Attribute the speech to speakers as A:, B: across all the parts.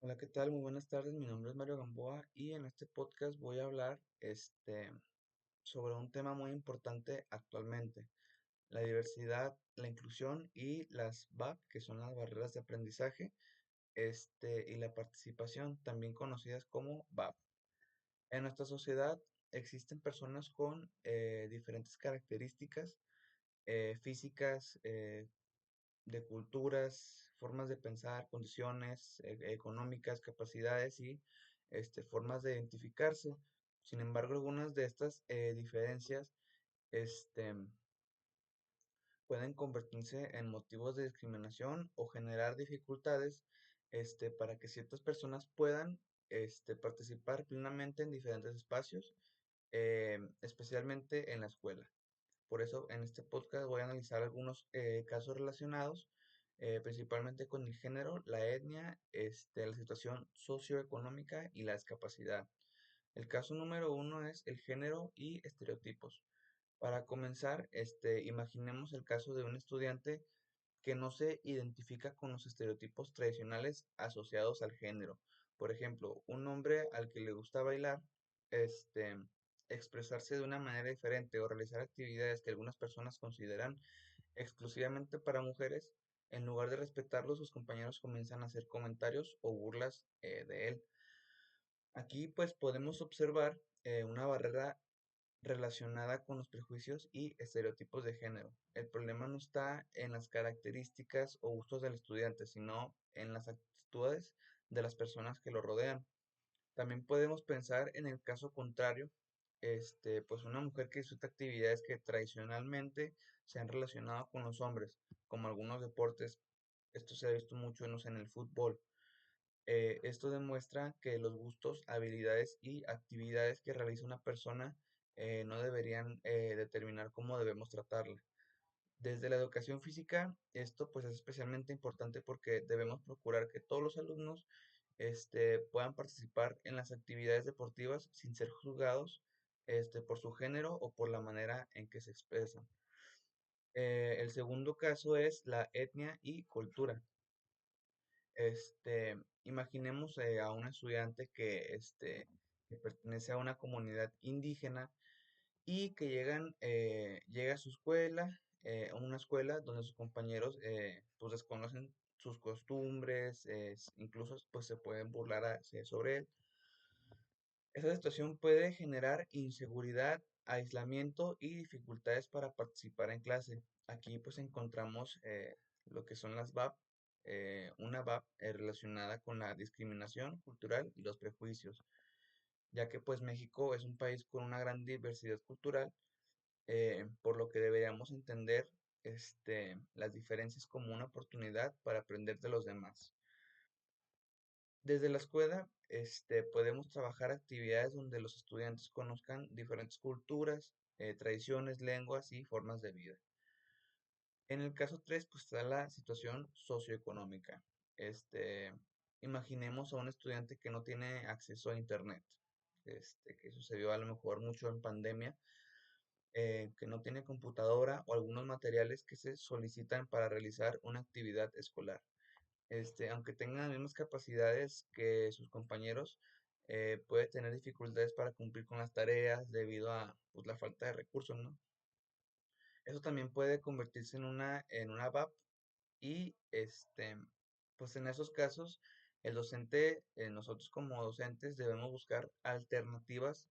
A: Hola, ¿qué tal? Muy buenas tardes. Mi nombre es Mario Gamboa y en este podcast voy a hablar sobre un tema muy importante actualmente, la diversidad, la inclusión y las BAP, que son las barreras de aprendizaje, y la participación, también conocidas como BAP. En nuestra sociedad existen personas con diferentes características físicas, de culturas, formas de pensar, condiciones económicas, capacidades y formas de identificarse. Sin embargo, algunas de estas diferencias este, pueden convertirse en motivos de discriminación o generar dificultades para que ciertas personas puedan participar plenamente en diferentes espacios, especialmente en la escuela. Por eso en este podcast voy a analizar algunos casos relacionados principalmente con el género, la etnia, la situación socioeconómica y la discapacidad. El caso número uno es el género y estereotipos. Para comenzar, imaginemos el caso de un estudiante que no se identifica con los estereotipos tradicionales asociados al género. Por ejemplo, un hombre al que le gusta bailar, este, expresarse de una manera diferente o realizar actividades que algunas personas consideran exclusivamente para mujeres, en lugar de respetarlo, sus compañeros comienzan a hacer comentarios o burlas de él. Aquí pues podemos observar una barrera relacionada con los prejuicios y estereotipos de género. El problema no está en las características o gustos del estudiante, sino en las actitudes de las personas que lo rodean. También podemos pensar en el caso contrario, pues una mujer que disfruta actividades que tradicionalmente se han relacionado con los hombres, como algunos deportes. Esto se ha visto mucho en el fútbol. Esto demuestra que los gustos, habilidades y actividades que realiza una persona no deberían determinar cómo debemos tratarla. Desde la educación física, esto pues es especialmente importante porque debemos procurar que todos los alumnos puedan participar en las actividades deportivas sin ser juzgados por su género o por la manera en que se expresan. El segundo caso es la etnia y cultura. Imaginemos a un estudiante que pertenece a una comunidad indígena y que llega a su escuela, a una escuela donde sus compañeros pues desconocen sus costumbres, incluso pues se pueden burlar sobre él. Esa situación puede generar inseguridad, aislamiento y dificultades para participar en clase. Aquí pues encontramos lo que son las BAP, una BAP relacionada con la discriminación cultural y los prejuicios, ya que pues México es un país con una gran diversidad cultural, por lo que deberíamos entender las diferencias como una oportunidad para aprender de los demás. Desde la escuela, podemos trabajar actividades donde los estudiantes conozcan diferentes culturas, tradiciones, lenguas y formas de vida. En el caso 3 pues está la situación socioeconómica. Este, Imaginemos a un estudiante que no tiene acceso a internet, que sucedió a lo mejor mucho en pandemia, que no tiene computadora o algunos materiales que se solicitan para realizar una actividad escolar. Aunque tenga las mismas capacidades que sus compañeros, puede tener dificultades para cumplir con las tareas debido a pues, la falta de recursos, ¿no? Eso también puede convertirse en una VAP y pues en esos casos el docente, nosotros como docentes debemos buscar alternativas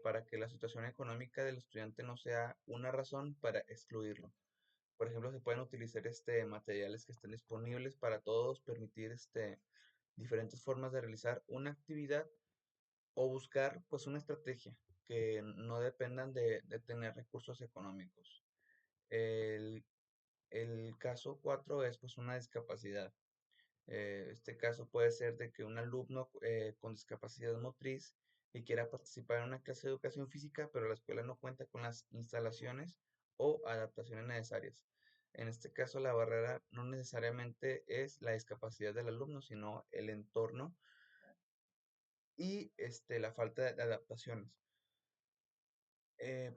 A: para que la situación económica del estudiante no sea una razón para excluirlo. Por ejemplo, se pueden utilizar materiales que estén disponibles para todos, permitir diferentes formas de realizar una actividad o buscar pues una estrategia que no dependan de tener recursos económicos. El, el caso 4 es pues una discapacidad. Este caso puede ser de que un alumno con discapacidad motriz y quiera participar en una clase de educación física, pero la escuela no cuenta con las instalaciones o adaptaciones necesarias. En este caso, la barrera no necesariamente es la discapacidad del alumno, sino el entorno y la falta de adaptaciones.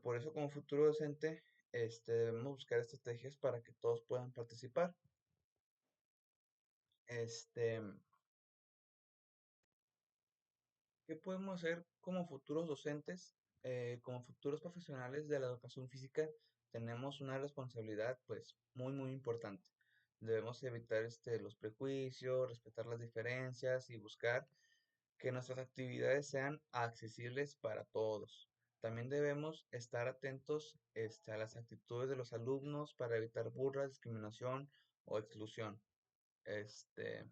A: Por eso, como futuro docente, debemos buscar estrategias para que todos puedan participar. Este, ¿Qué podemos hacer como futuros docentes, como futuros profesionales de la educación física? Tenemos una responsabilidad pues muy importante. Debemos evitar los prejuicios, respetar las diferencias y buscar que nuestras actividades sean accesibles para todos. También debemos estar atentos a las actitudes de los alumnos para evitar burlas, discriminación o exclusión. Este,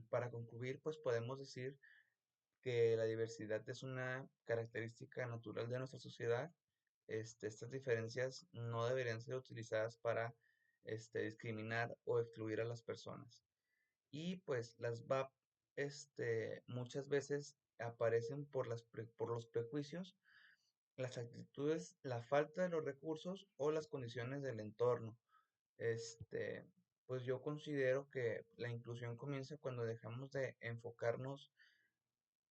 A: para concluir, pues podemos decir que la diversidad es una característica natural de nuestra sociedad. Estas diferencias no deberían ser utilizadas para discriminar o excluir a las personas. Y pues las VAP muchas veces aparecen por los prejuicios, las actitudes, la falta de los recursos o las condiciones del entorno. Este, pues yo considero que la inclusión comienza cuando dejamos de enfocarnos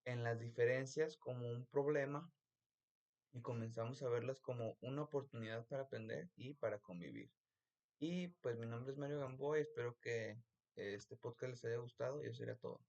A: en las diferencias como un problema y comenzamos a verlas como una oportunidad para aprender y para convivir. Y pues mi nombre es Mario Gamboa y espero que este podcast les haya gustado y eso sería todo.